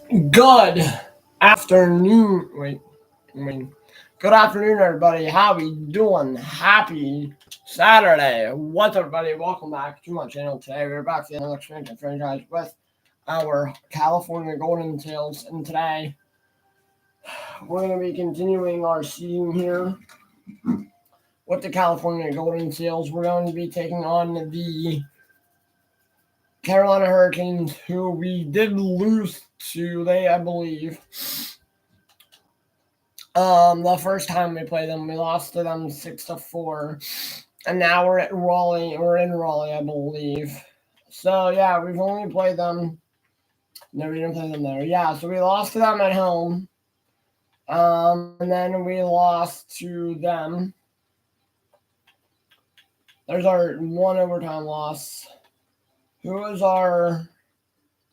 Good afternoon. Wait. Good afternoon, everybody. How we doing? Happy Saturday. What's everybody? Welcome back to my channel today. We're back to another expansion franchise with our California Golden Tails, and today we're going to be continuing our season here with the California Golden Tails. We're going to be taking on the Carolina Hurricanes, who we did lose to, I believe. The first time we played them, we lost to them 6-4, and now we're at Raleigh. We're in Raleigh, I believe. So yeah, we've only played them. No, we didn't play them there. Yeah, so we lost to them at home, and then we lost to them. There's our one overtime loss. Who was our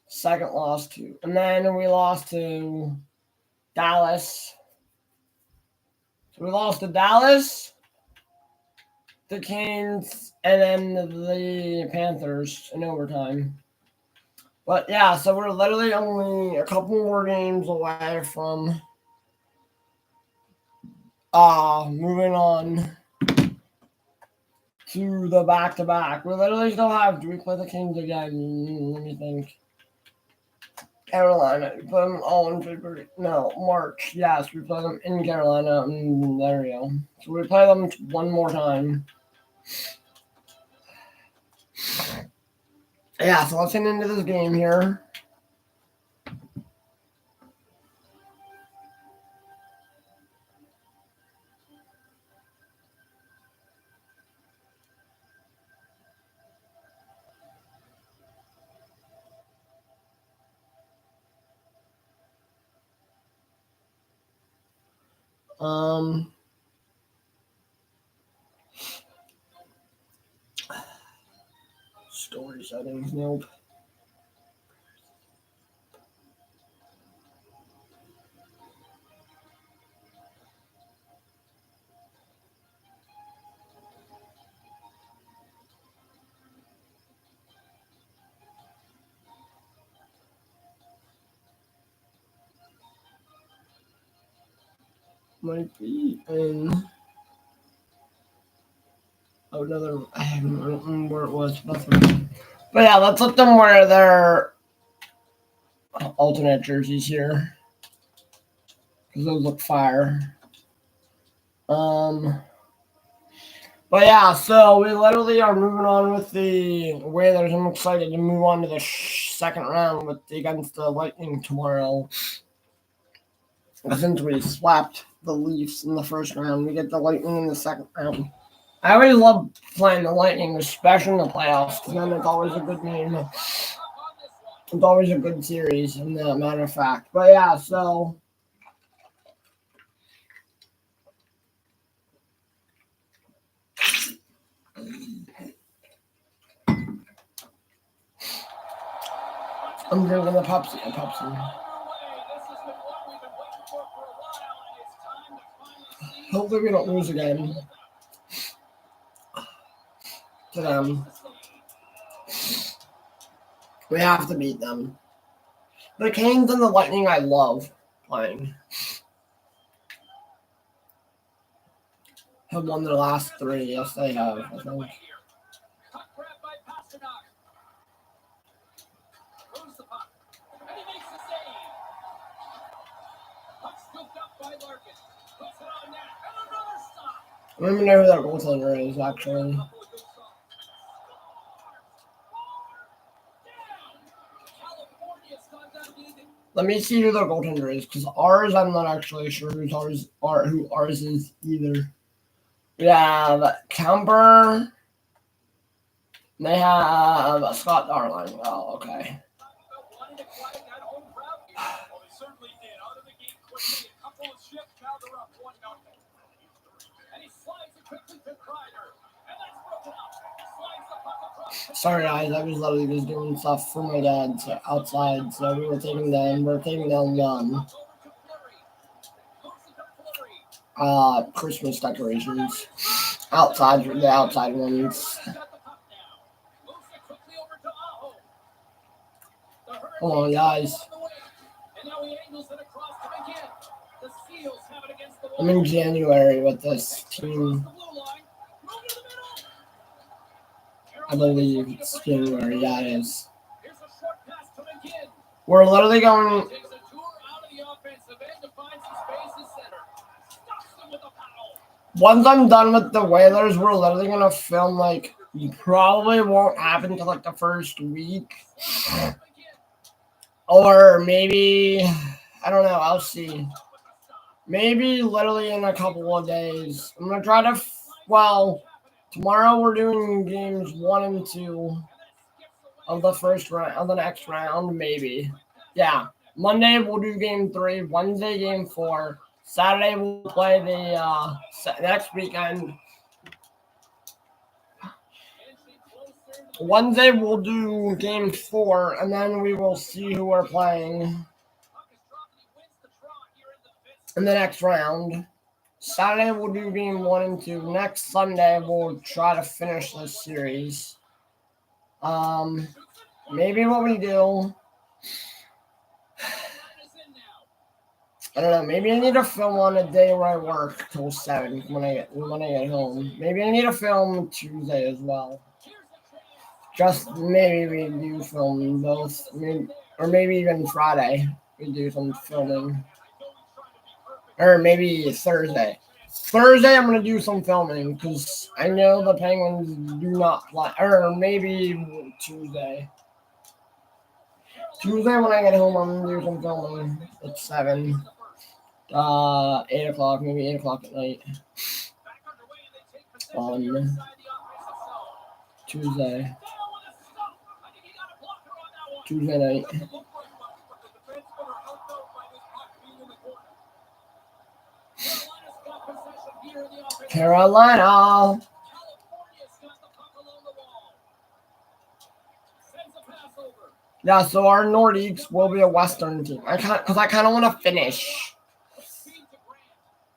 second loss to? And then we lost to Dallas. So we lost to Dallas, the Canes, and then the Panthers in overtime. But yeah, so we're literally only a couple more games away from moving on to the back-to-back. We literally still have, do we play the Kings again? Let me think. Carolina. We play them all in February. No, March. Yes, we play them in Carolina. There we go. So we play them one more time. Yeah, so let's get into this game here. Story settings, nope. Might be in another. I don't remember where it was. But yeah, let's let them wear their alternate jerseys here because those look fire. But yeah, so we literally are moving on with the Whalers. I'm excited to move on to the second round against the Lightning tomorrow. Since we swept the Leafs in the first round, we get the Lightning in the second round. I always love playing the Lightning, especially in the playoffs, because then it's always a good game. It's always a good series, in a matter of fact. But yeah, so I'm drinking the Pepsi. Hopefully we don't lose again to them. We have to beat them. The Canes and the Lightning I love playing. Have won their last three. Yes, they have, I think. I don't even know who their goaltender is, actually. Let me see who their goaltender is, because ours, I'm not actually sure who ours is either. We have Kemper. They have Scott Darling. Oh, okay. Sorry guys, I was literally just doing stuff for my dad outside, so we're taking down Christmas decorations. Outside, the outside ones. Hold on guys. I'm in January with this team. I believe it's January. Yeah, it is. We're literally going. Once I'm done with the Whalers, we're literally gonna film like probably won't happen until like the first week. Or maybe I don't know, I'll see. Maybe literally in a couple of days. I'm gonna try to tomorrow we're doing games 1 and 2 of the first round of the next round, maybe. Yeah. Monday we'll do game 3, Wednesday game 4. Saturday we'll play the next weekend. Wednesday we'll do game 4, and then we will see who we're playing in the next round. Saturday we'll do game 1 and 2. Next Sunday we'll try to finish this series. Maybe what we do, I don't know. Maybe I need to film on a day where I work till 7 when I get home. Maybe I need to film Tuesday as well. Just maybe we do film both, or maybe even Friday we do some filming, or maybe Thursday. Thursday I'm gonna do some filming because I know the Penguins do not play, or maybe Tuesday. Tuesday when I get home I'm gonna do some filming at 7. 8 o'clock, maybe 8 o'clock at night on Tuesday night. Carolina. Yeah, so our Nordiques will be a Western team. I kind of want to finish.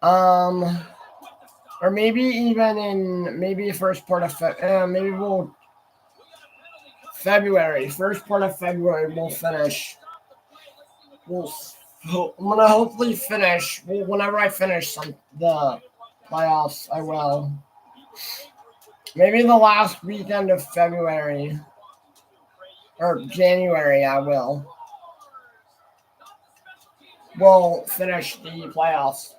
Or maybe even in maybe first part of maybe we'll February. First part of February we'll finish. I'm gonna hopefully finish. Whenever I finish the playoffs, I will. Maybe the last weekend of February or January, I will. We'll finish the playoffs.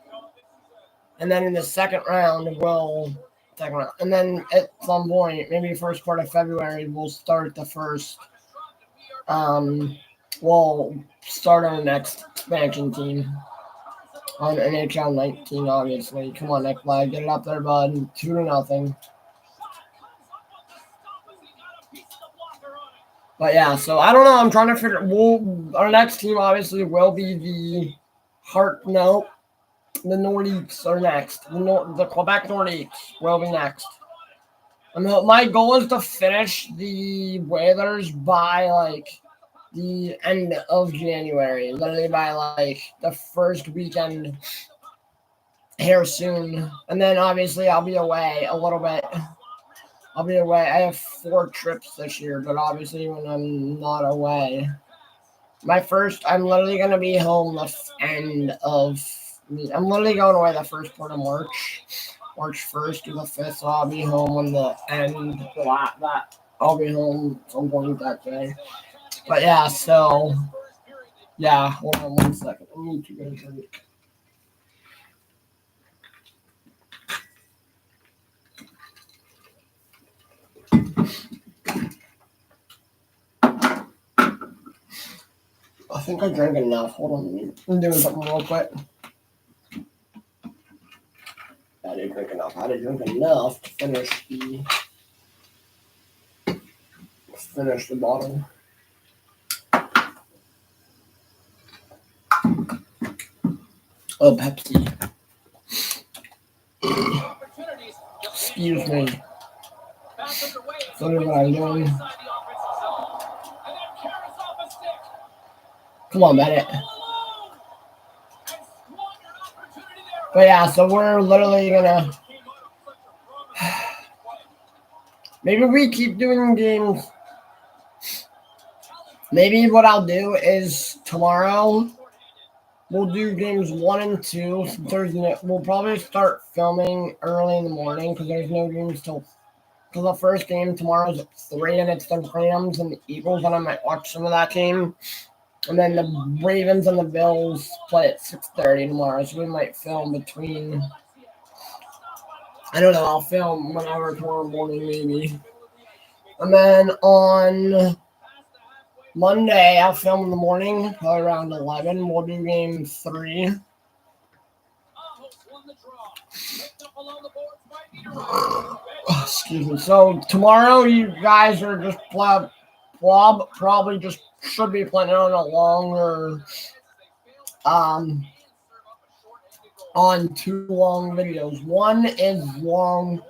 And then in the second round, and then at some point, maybe first part of February, we'll start the first. We'll start our next expansion team on NHL 19. Obviously, come on, Nikolai, get it up there, bud. 2-0. But yeah, so I don't know. I'm trying to figure. Our next team obviously will be the the Nordiques are next. The Quebec Nordiques will be next. My goal is to finish the Whalers by like the end of January, literally by like the first weekend here soon. And then obviously I'll be away a little bit. I'll be away. I have 4 trips this year, but obviously when I'm not away, I'm literally going to be home the end of. I'm literally going away the first part of March 1st to the 5th, so I'll be home on the end of that. I'll be home some point that day. But yeah, so, yeah, hold on 1 second. I need to go to the. I think I drank enough. Hold on. I'm doing something real quick. I didn't drink enough. I didn't drink enough to finish the bottle. Oh, Pepsi. Excuse me. Sorry what I'm doing. Come on, Bennett. But yeah, so we're literally gonna. Maybe we keep doing games. Maybe what I'll do is tomorrow We'll do games 1 and 2. We'll probably start filming early in the morning because there's no games till. Because the first game tomorrow's at 3 and it's the Rams and the Eagles, and I might watch some of that game. And then the Ravens and the Bills play at 6:30 tomorrow, so we might film between. I don't know. I'll film whenever tomorrow morning, maybe. And then on Monday, I'll film in the morning, probably around 11. We'll do game 3. Excuse me. So tomorrow, you guys are just probably just should be planning on a longer, on 2 long videos. One is long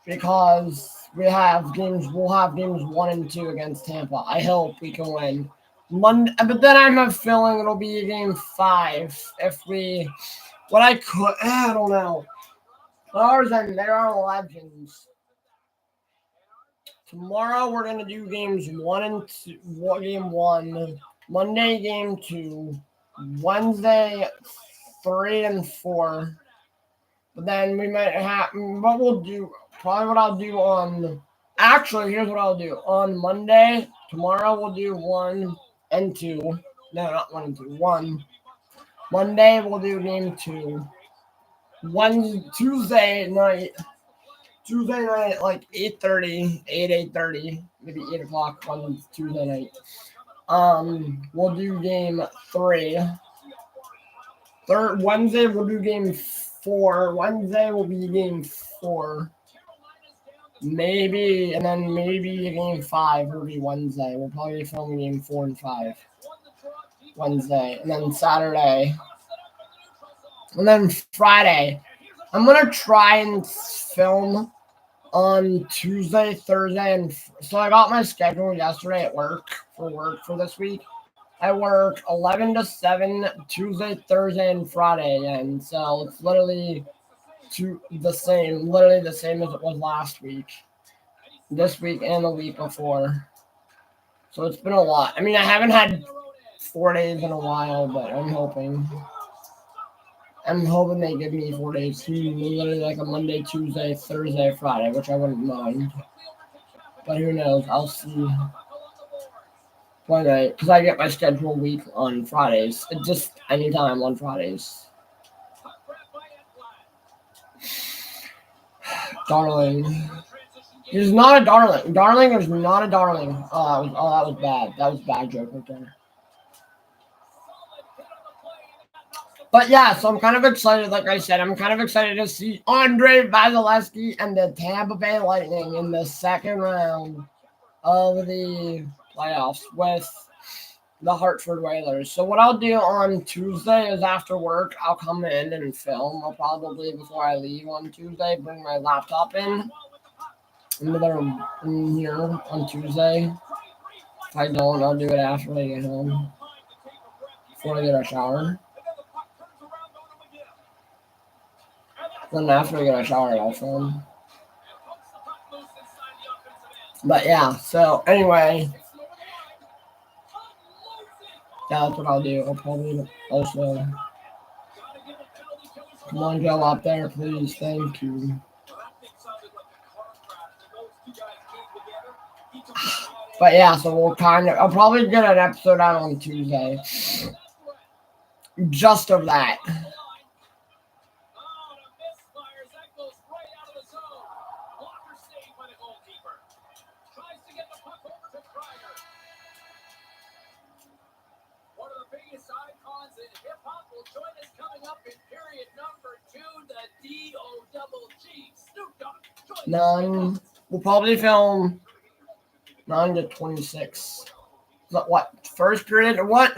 because we'll have games 1 and 2 against Tampa. I hope we can win. Monday, but then I have a feeling it'll be game 5 if we. I don't know. Stars and there are legends. Tomorrow we're gonna do games 1 and 2. Game 1, Monday game 2, Wednesday 3 and 4. But then we might have. What we'll do? Probably what I'll do on. Actually, here's what I'll do on Monday. Tomorrow we'll do 1 and 2. No, not 1 and 2. 1. Monday we'll do game 2. Tuesday night, like 8:30, maybe 8 o'clock on Tuesday night. We'll do game 3. Wednesday we'll do game 4. Wednesday will be game 4. Maybe game 5 will be Wednesday. We'll probably be filming game 4 and 5 Wednesday, and then Saturday, and then Friday. I'm gonna try and film on Tuesday, Thursday, and so I got my schedule yesterday at work for this week. I work 11 to 7 Tuesday, Thursday, and Friday, and so it's literally the same as it was last week, this week, and the week before. So it's been a lot. I mean, I haven't had 4 days in a while, but I'm hoping they give me 4 days, literally like a Monday, Tuesday, Thursday, Friday, which I wouldn't mind. But who knows? I'll see. Because I get my schedule week on Fridays. It's just anytime on Fridays. Darling. He's not a darling. Darling is not a darling. Oh, that was bad. That was a bad joke right there. But yeah, so I'm kind of excited. Like I said, I'm kind of excited to see Andrei Vasilevskiy and the Tampa Bay Lightning in the second round of the playoffs with the Hartford Whalers. So what I'll do on Tuesday is after work, I'll come in and film. I'll probably, before I leave on Tuesday, bring my laptop in here on Tuesday. If I don't, I'll do it after I get home, before I get a shower. Then after I get a shower, I'll film. But yeah, so anyway, that's what I'll do. I'll probably also. Come on, go up there, please. Thank you. But yeah, so I'll probably get an episode out on Tuesday. Just of that. We'll probably film 9 to 26. But what? First period? What?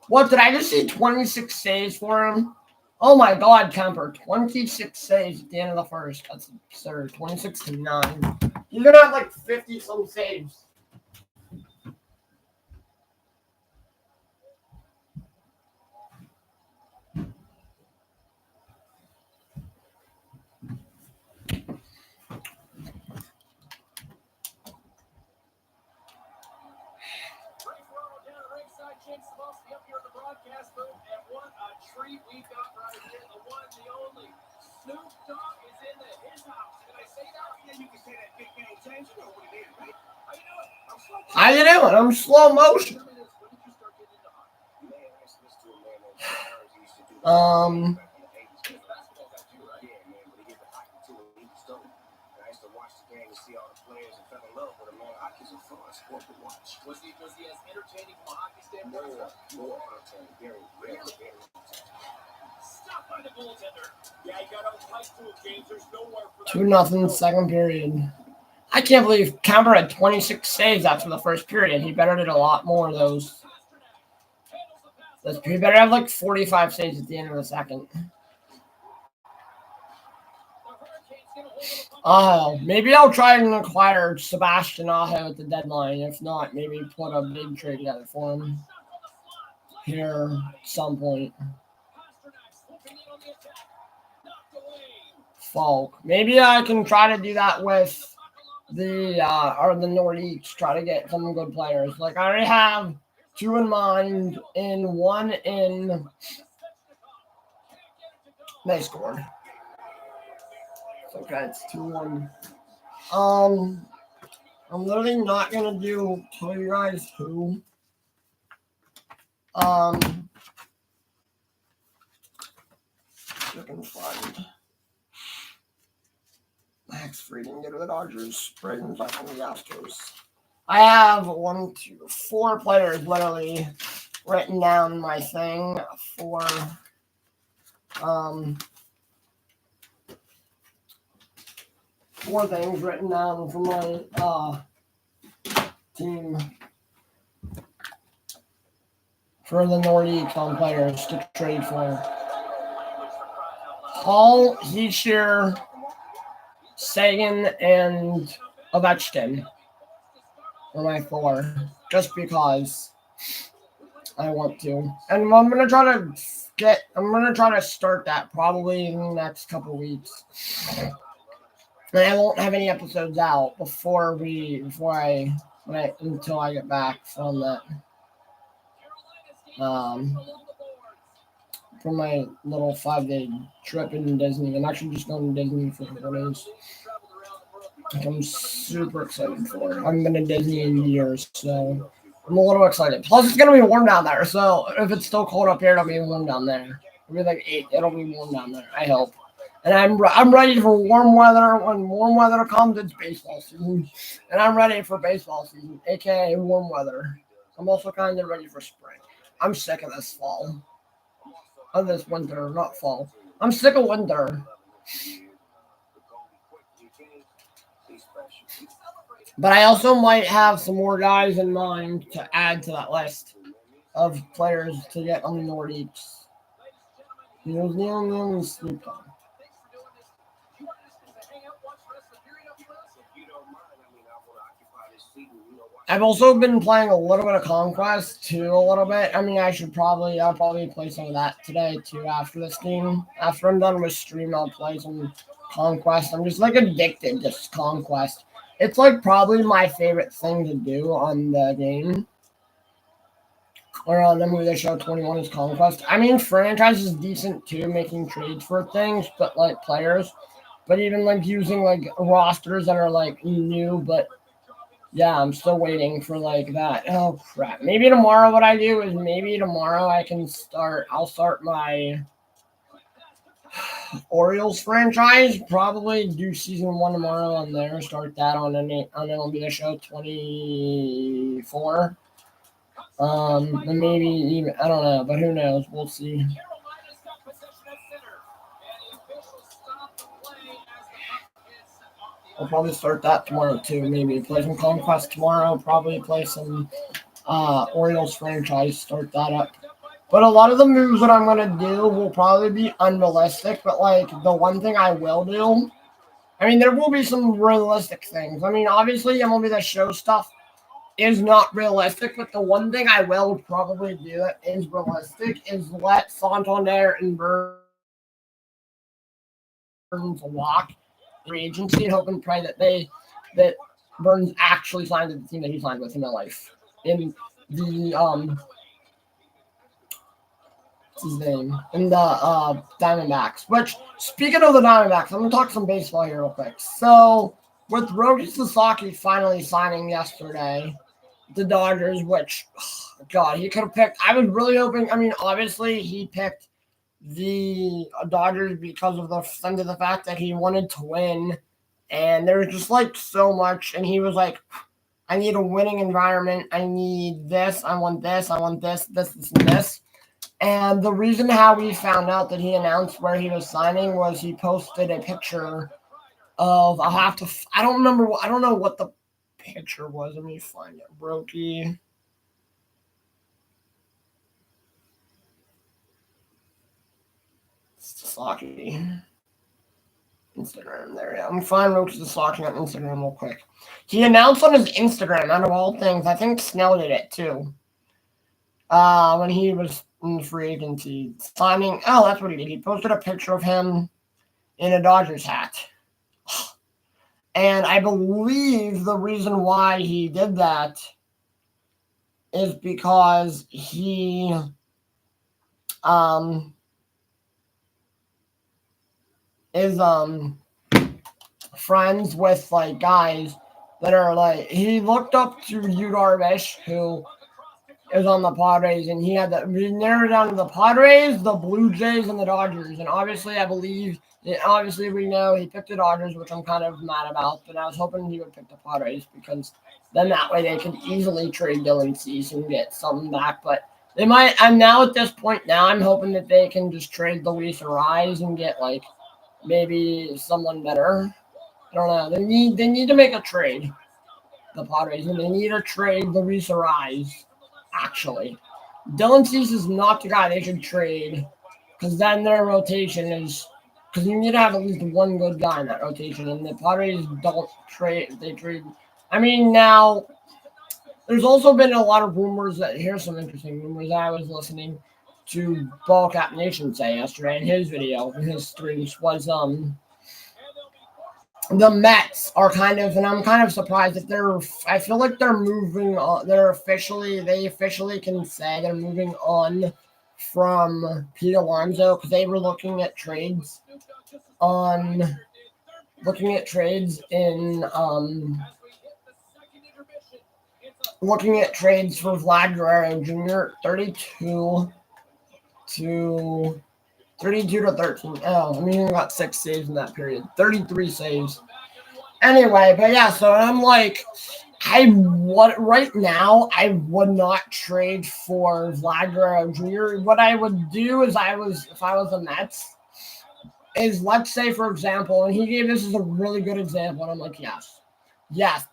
What? Did I just see 26 saves for him? Oh my God, Kemper. 26 saves at the end of the first. That's absurd. 26 to 9. He's going to have like 50 some saves. How you doing? I'm slow motion. Two nothing second period. I can't believe Kemper had 26 saves after the first period. He better did a lot more of those. He better have like 45 saves at the end of the second. Maybe I'll try and acquire Sebastian Aho at the deadline. If not, maybe put a big trade together for him here at some point. Falk. Maybe I can try to do that with the Nordiques. Try to get some good players. Like I already have two in mind, and one in. They scored. Okay, it's 2-1. I'm literally not gonna tell you guys who. I can find Max Fried go to the Dodgers. Braden's back on the Astros. I have 4 players literally written down my thing for 4 things written down for my team for the Nordiques on players to trade for. Hall, Heischer, Sagan, and Ovechkin are my 4, just because I want to. And I'm gonna try to start that probably in the next couple weeks. And I won't have any episodes out until I get back from that. For my little 5-day trip in Disney. I'm actually just going to Disney for a couple days. I'm super excited for it. I haven't been to Disney in years, so I'm a little excited. Plus, it's going to be warm down there, so if it's still cold up here, it'll be warm down there. It'll be like 8. It'll be warm down there, I hope. And I'm ready for warm weather. When warm weather comes, it's baseball season. And I'm ready for baseball season, a.k.a. warm weather. I'm also kind of ready for spring. I'm sick of this fall. Of this winter, not fall. I'm sick of winter. But I also might have some more guys in mind to add to that list of players to get on the Nordiques. He was the only sleep on. I've also been playing a little bit of Conquest too, a little bit. I mean, I'll probably play some of that today too after this game. After I'm done with stream, I'll play some Conquest. I'm just like addicted to Conquest. It's like probably my favorite thing to do on the game. Or on the movie show 21 is Conquest. I mean, franchise is decent too, making trades for things, but like players. But even like using like rosters that are like new, but yeah, I'm still waiting for like that. Oh crap. Maybe tomorrow what I do is I'll start my Orioles franchise. Probably do season 1 tomorrow on there. Start that on MLB The Show 24. And maybe even, I don't know, but who knows? We'll see. I'll probably start that tomorrow too. Maybe play some Conquest tomorrow. Probably play some Orioles franchise. Start that up. But a lot of the moves that I'm gonna do will probably be unrealistic. But like the one thing I will do, I mean, there will be some realistic things. I mean, obviously, MLB The Show stuff is not realistic. But the one thing I will probably do that is realistic is let Santander and Burns walk free agency and hope and pray that Burns actually signs with the team that he signed with in real life. In the his name? In the Diamondbacks. Which, speaking of the Diamondbacks, I'm going to talk some baseball here real quick. So, with Roki Sasaki finally signing yesterday, the Dodgers, which, God, he could have picked. I was really hoping, I mean, obviously, he picked the Dodgers because of the fact that he wanted to win. And there was just like so much. And he was like, I need a winning environment. I need this. I want this. I want this, and this. And the reason how we found out that he announced where he was signing was he posted a picture of, I don't know what the picture was. Let me find it. Roki. Sasaki. Instagram. There we go. I'm fine. Roki Sasaki on Instagram real quick. He announced on his Instagram, out of all things, I think Snell did it too. When he was in free agency signing. Oh, that's what he did. He posted a picture of him in a Dodgers hat. And I believe the reason why he did that is because he is friends with like guys that are like, he looked up to Yu Darvish, who is on the Padres, and he narrowed down to the Padres, the Blue Jays, and the Dodgers. And obviously, we know he picked the Dodgers, which I'm kind of mad about, but I was hoping he would pick the Padres because then that way they could easily trade Dylan Cease and get something back. But they might, and now at this point, I'm hoping that they can just trade Luis Arraez and get like maybe someone better. I don't know. They need to make a trade, the Padres, and they need to trade Luis Arraez. Actually, Dylan Cease is not the guy they should trade because then their rotation is, because you need to have at least one good guy in that rotation, and the Padres don't trade. They trade. I mean, now there's also been a lot of rumors that here's some interesting rumors that I was listening to Ballcap Nation say yesterday in his video, in his streams, was the Mets are kind of, and I'm kind of surprised that I feel like they're moving on. They officially can say they're moving on from Pete Alonso because they were looking at trades in looking at trades for Vlad Guerrero Jr. 32 to 13. Oh, I mean, he got 6 saves in that period. 33 saves. Anyway, but yeah, so I'm like, right now, I would not trade for Vlad Guerrero Jr. What I would do is if I was the Mets, is let's say, for example, and this is a really good example, and I'm like, yes,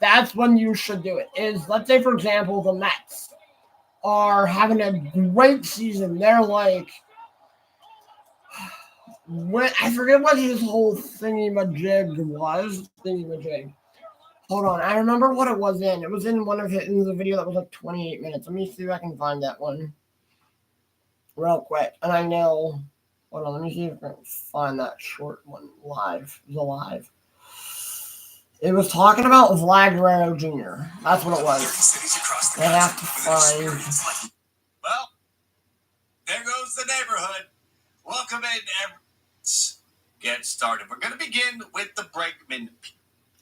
that's when you should do it, is let's say, for example, the Mets are having a great season. They're like, I forget what his whole thingy-majig was. Hold on, I remember what it was in. It was in the video that was like 28 minutes. Let me see if I can find that one real quick. And I know, hold on, let me see if I can find that short one live. It was alive. It was talking about Vlad Guerrero Jr. That's what it was. I have to find. Well, there goes the neighborhood. Welcome in, Let's get started. We're going to begin with the Bregman.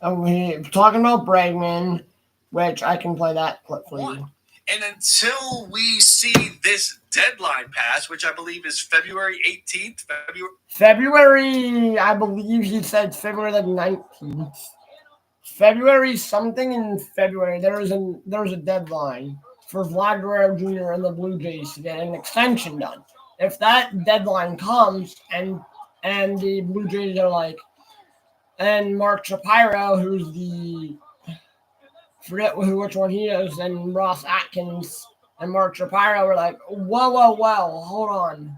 We're talking about Bregman, which I can play that clip for you. And until we see this deadline pass, which I believe is February 18th, February, I believe he said February like 19th. February something in February, there was a deadline for Vlad Guerrero Jr. and the Blue Jays to get an extension done. If that deadline comes and the Blue Jays are like, and Mark Shapiro, who's forget which one he is, and Ross Atkins and Mark Shapiro were like, whoa, hold on.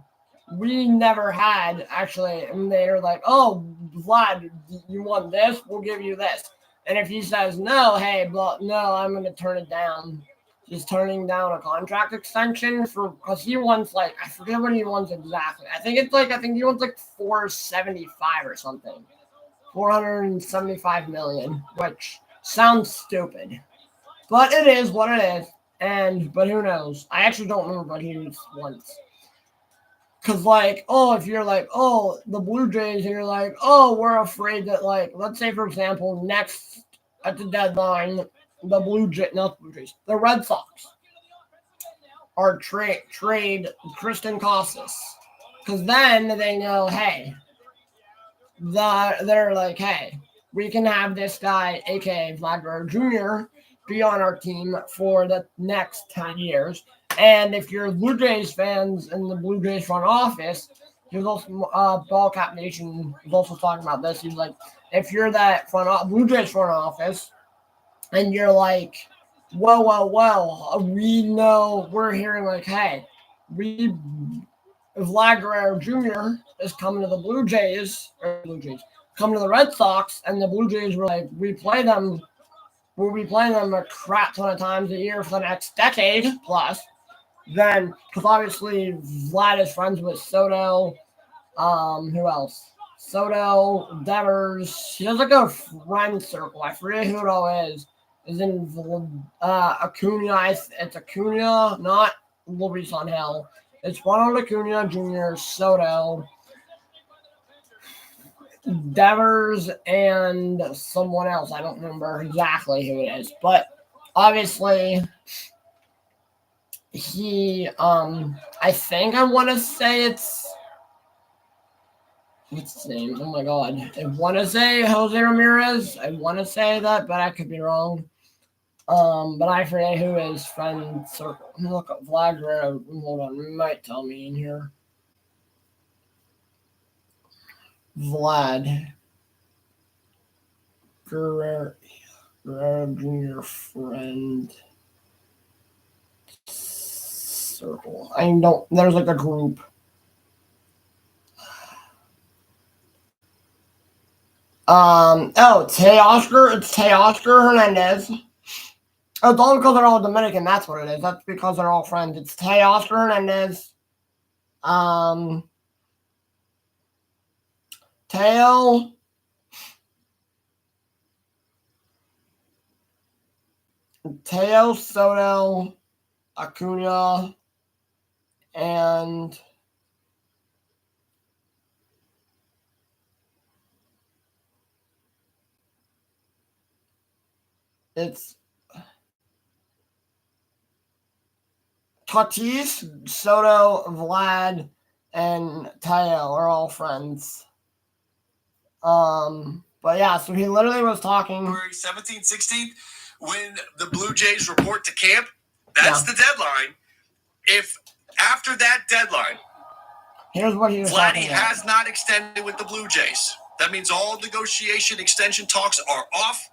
We never had, actually, and they're like, oh, Vlad, you want this? We'll give you this. And if he says no, no, I'm going to turn it down. He's turning down a contract extension because he wants like, I forget what he wants exactly. I think he wants like 475 or something. 475 million, which sounds stupid. But it is what it is. But who knows? I actually don't remember what he wants. Because, like, oh, if you're like, oh, the Blue Jays, and you're like, oh, we're afraid that, like, let's say, for example, next at the deadline, the the Red Sox are trade Tristan Casas. Because then they know, hey, they're like, hey, we can have this guy, aka Vlad Guerrero Jr., be on our team for the next 10 years. And if you're Blue Jays fans in the Blue Jays front office, he was also Ball Cap Nation was also talking about this. He's like, if you're that Blue Jays front office, and you're like, well, we know we're hearing like, hey, Vlad Guerrero Jr. is coming to the Blue Jays, coming to the Red Sox, and the Blue Jays were like, we'll be playing them a crap ton of times a year for the next decade plus. Then, because obviously Vlad is friends with Soto, who else? Soto, Devers. He has like a friend circle. I forget who it all is. Is in Acuna. It's Acuna, not Luis Angel. It's Ronald Acuna Jr., Soto, Devers, and someone else. I don't remember exactly who it is, but obviously he, I think I want to say it's, what's his name? Oh my God. I want to say Jose Ramirez. I want to say that, but I could be wrong. But I forget who his friend circle. Look at Vlad Guerrero. Hold on, you might tell me in here. Vlad Guerrero Jr. friend circle. I don't. There's like a group. Teoscar. It's Teoscar Hernandez. Oh, it's all because they're all Dominican. That's what it is. That's because they're all friends. It's Teoscar Hernandez. Teo. Teo, Soto, Acuna, and it's Tatis, Soto, Vlad, and Teo are all friends. But yeah, so he literally was talking. February 17th, 16th, when the Blue Jays report to camp, that's the deadline. If after that deadline, here's what he was Vladdy has not extended with the Blue Jays, that means all negotiation extension talks are off,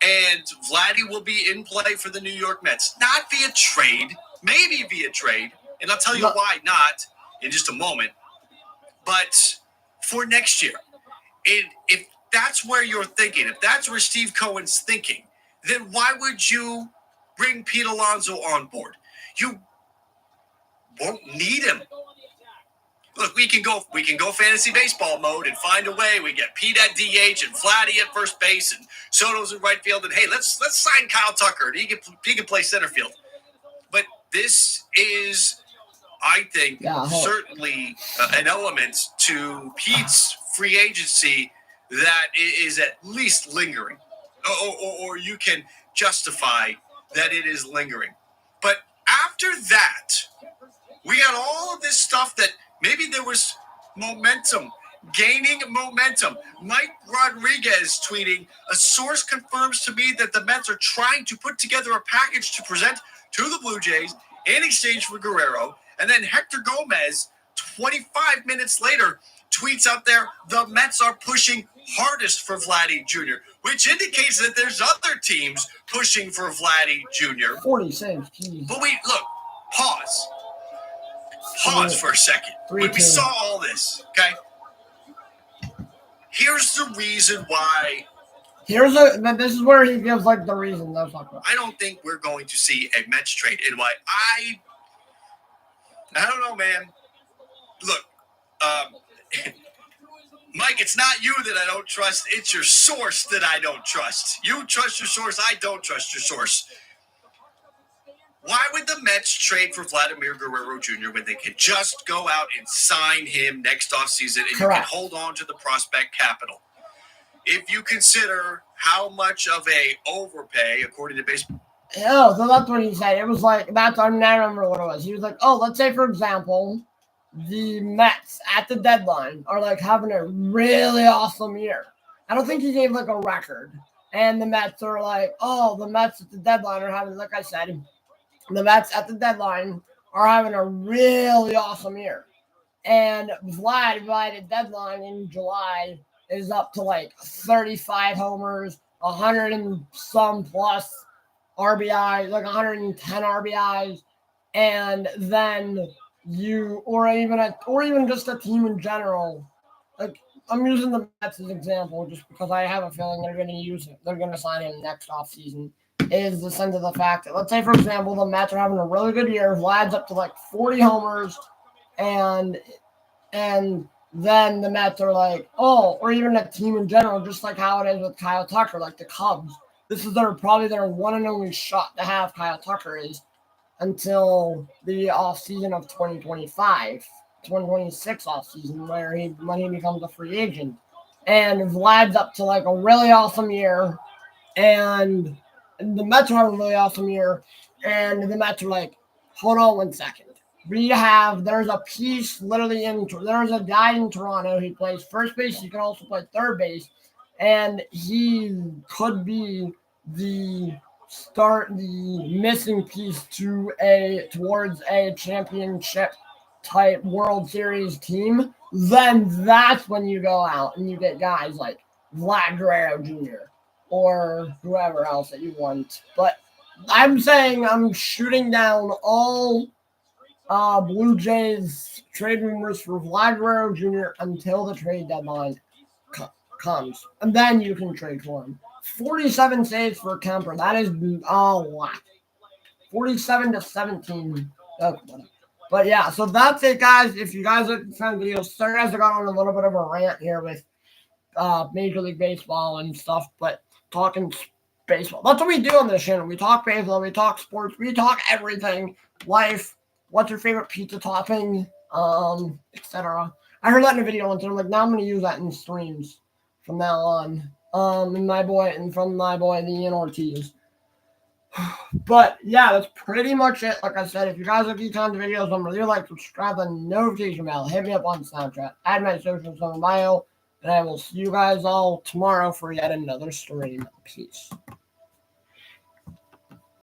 and Vladdy will be in play for the New York Mets. Not via trade, maybe via trade, and I'll tell you why not in just a moment, but for next year. If that's where you're thinking, if that's where Steve Cohen's thinking, then why would you bring Pete Alonso on board? You won't need him. Look, we can go fantasy baseball mode and find a way. We get Pete at DH and Vladdy at first base and Soto's in right field. And hey, let's sign Kyle Tucker. He can play center field. But this is, I think, certainly an element to Pete's free agency that is at least lingering, or you can justify that it is lingering. But after that, we got all of this stuff that maybe there was momentum, gaining momentum. Mike Rodriguez tweeting, a source confirms to me that the Mets are trying to put together a package to present to the Blue Jays in exchange for Guerrero. And then Hector Gomez, 25 minutes later, tweets out there, the Mets are pushing hardest for Vladdy Jr., which indicates that there's other teams pushing for Vladdy Jr. 40 cents. But wait, look, pause for a second. When we saw all this, okay? Here's the reason why. This is where he gives like the reason. I don't think we're going to see a Mets trade, and why I don't know, man. Look, Mike, it's not you that I don't trust. It's your source that I don't trust. You trust your source. I don't trust your source. Why would the Mets trade for Vladimir Guerrero Jr. when they could just go out and sign him next offseason and you can hold on to the prospect capital? If you consider how much of a overpay, according to baseball. Oh, so that's what he said. It was like, I remember what it was. He was like, oh, let's say, for example, the Mets at the deadline are like having a really awesome year. I don't think he gave like a record. And the Mets are like, oh, the Mets at the deadline are having, like I said, the Mets at the deadline are having a really awesome year. And Vlad by the deadline in July is up to like 35 homers, 100 and some plus RBIs, like 110 RBIs, and then or even just a team in general. Like, I'm using the Mets as an example just because I have a feeling they're going to use it. They're going to sign him next offseason. Is the sense of the fact that, let's say, for example, the Mets are having a really good year. Vlad's up to like 40 homers, and then the Mets are like, oh, or even a team in general, just like how it is with Kyle Tucker, like the Cubs. This is probably their one and only shot to have Kyle Tucker is until the offseason of 2026 offseason, when he becomes a free agent. And Vlad's up to like a really awesome year, and the Mets are having a really awesome year, and the Mets are like, hold on 1 second. There's a piece literally there's a guy in Toronto. He plays first base. He can also play third base. And he could be the missing piece towards a championship type World Series team. Then that's when you go out and you get guys like Vlad Guerrero Jr. or whoever else that you want. But I'm saying I'm shooting down all Blue Jays trade rumors for Vlad Guerrero Jr. until the trade deadline comes, and then you can trade for him. 47 saves for Kemper. That is a lot. 47-17. But yeah, so that's it, guys. If you guys like the videos, sorry guys, I got on a little bit of a rant here with Major League Baseball and stuff, but talking baseball. That's what we do on this channel. We talk baseball, we talk sports, we talk everything, life. What's your favorite pizza topping, etc. I heard that in a video once, and I'm like, now I'm going to use that in streams from now on. From my boy, the Ian Ortiz. But yeah, that's pretty much it. Like I said, if you guys like these kinds of videos, remember to like, subscribe, the notification bell, hit me up on Snapchat, add my socials on my bio, and I will see you guys all tomorrow for yet another stream. Peace.